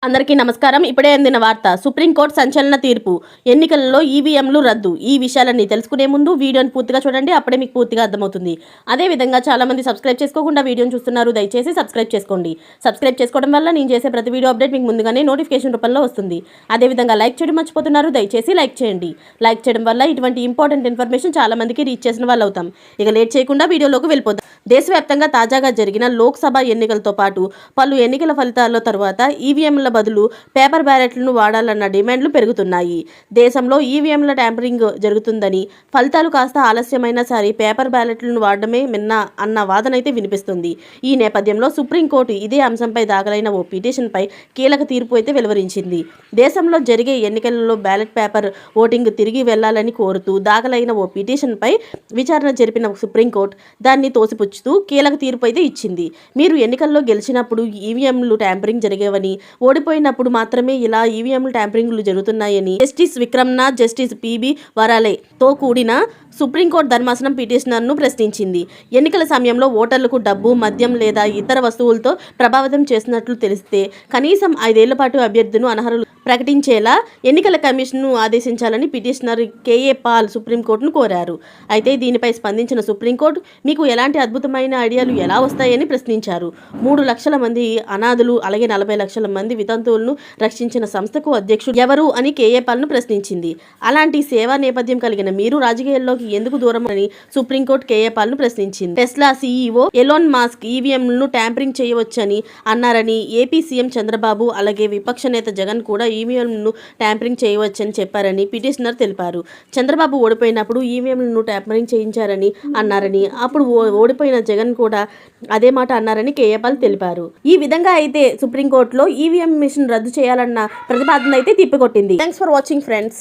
అందరికీ నమస్కారం. ఇప్పుడే అందిన వార్త. సుప్రీంకోర్టు సంచలన తీర్పు. ఎన్నికలలో ఈవీఎంలు రద్దు. ఈ విషయాలన్నీ తెలుసుకునే ముందు వీడియోని పూర్తిగా చూడండి. అప్పుడే మీకు పూర్తిగా అర్థమవుతుంది. అదేవిధంగా చాలామంది సబ్స్క్రైబ్ చేసుకోకుండా వీడియోని చూస్తున్నారు. దయచేసి సబ్స్క్రైబ్ చేసుకోండి. సబ్స్క్రైబ్ చేసుకోవడం వల్ల నేను చేసే ప్రతి వీడియో అప్డేట్ మీకు ముందుగానే నోటిఫికేషన్ రూపంలో వస్తుంది. అదేవిధంగా లైక్ చేయడం మర్చిపోతున్నారు. దయచేసి లైక్ చేయండి. లైక్ చేయడం వల్ల ఇటువంటి ఇంపార్టెంట్ ఇన్ఫర్మేషన్ చాలామందికి రీచ్ చేసిన వాళ్ళు అవుతాం. ఇక లేట్ చేయకుండా వీడియోలోకి వెళ్ళిపోతాం. దేశవ్యాప్తంగా తాజాగా జరిగిన లోక్సభ ఎన్నికలతో పాటు పలు ఎన్నికల ఫలితాల తర్వాత ఈవీఎంల బదులు పేపర్ బ్యాలెట్లను వాడాలన్న డిమాండ్లు పెరుగుతున్నాయి. దేశంలో ఈవీఎంల ట్యాంపరింగ్ జరుగుతుందని, ఫలితాలు కాస్త ఆలస్యమైనా సరే పేపర్ బ్యాలెట్లను వాడడమే మిన్న అన్న వాదనైతే వినిపిస్తుంది. ఈ నేపథ్యంలో సుప్రీంకోర్టు ఇదే అంశంపై దాఖలైన ఓ పిటిషన్పై కీలక తీర్పు అయితే వెలువరించింది. దేశంలో జరిగే ఎన్నికలలో బ్యాలెట్ పేపర్ ఓటింగ్ తిరిగి వెళ్లాలని కోరుతూ దాఖలైన ఓ పిటిషన్పై విచారణ జరిపిన సుప్రీంకోర్టు దాన్ని తోసిపుచ్చుతూ కీలక తీర్పు అయితే ఇచ్చింది. మీరు ఎన్నికల్లో గెలిచినప్పుడు ఈవీఎంలు ట్యాంపరింగ్ జరిగేవని, ఓడిపోయినప్పుడు మాత్రమే ఇలా ఈవీఎంలు ట్యాంపరింగ్లు జరుగుతున్నాయని జస్టిస్ విక్రమ్నాథ్, జస్టిస్ పిబి వరాలేతో కూడిన సుప్రీంకోర్టు ధర్మాసనం పిటిషనర్ను ప్రశ్నించింది. ఎన్నికల సమయంలో ఓటర్లకు డబ్బు, మద్యం లేదా ఇతర వస్తువులతో ప్రభావితం చేసినట్లు తెలిస్తే కనీసం 5 ఏళ్ల పాటు అభ్యర్థులను అనర్హులు ప్రకటించేలా ఎన్నికల కమిషన్ను ఆదేశించాలని పిటిషనర్ కేఏ పాల్ సుప్రీంకోర్టును కోరారు. అయితే దీనిపై స్పందించిన సుప్రీంకోర్టు మీకు ఎలాంటి అద్భుతమైన ఐడియాలు ఎలా వస్తాయని ప్రశ్నించారు. 3 లక్షల మంది అనాథులు, అలాగే 40 లక్షల మంది వితంతువులను రక్షించిన సంస్థకు అధ్యక్షుడు ఎవరు అని కేఏ పాల్ను ప్రశ్నించింది. అలాంటి సేవా నేపథ్యం కలిగిన మీరు రాజకీయాల్లోకి ఎందుకు దూరం అని సుప్రీంకోర్టు కేఏ పాల్ను ప్రశ్నించింది. టెస్లా సీఈఓ ఎలోన్ మాస్క్ ఈవీఎంలను ట్యాంపరింగ్ చేయవచ్చని అన్నారని ఏపీ సీఎం చంద్రబాబు, అలాగే విపక్ష నేత జగన్ కూడా ఈవీఎంలను ట్యాంపరింగ్ చేయవచ్చని చెప్పారని పిటిషనర్ తెలిపారు. చంద్రబాబు ఓడిపోయినప్పుడు ఈవీఎంలను ట్యాంపరింగ్ చేయించారని అన్నారని, అప్పుడు ఓడిపోయిన జగన్ కూడా అదే మాట అన్నారని కేఏ పాల్ తెలిపారు. ఈ విధంగా అయితే సుప్రీంకోర్టులో ఈవీఎం మిషన్ రద్దు చేయాలన్న ప్రతిపాదన అయితే తిప్పికొట్టింది. Thanks for watching friends.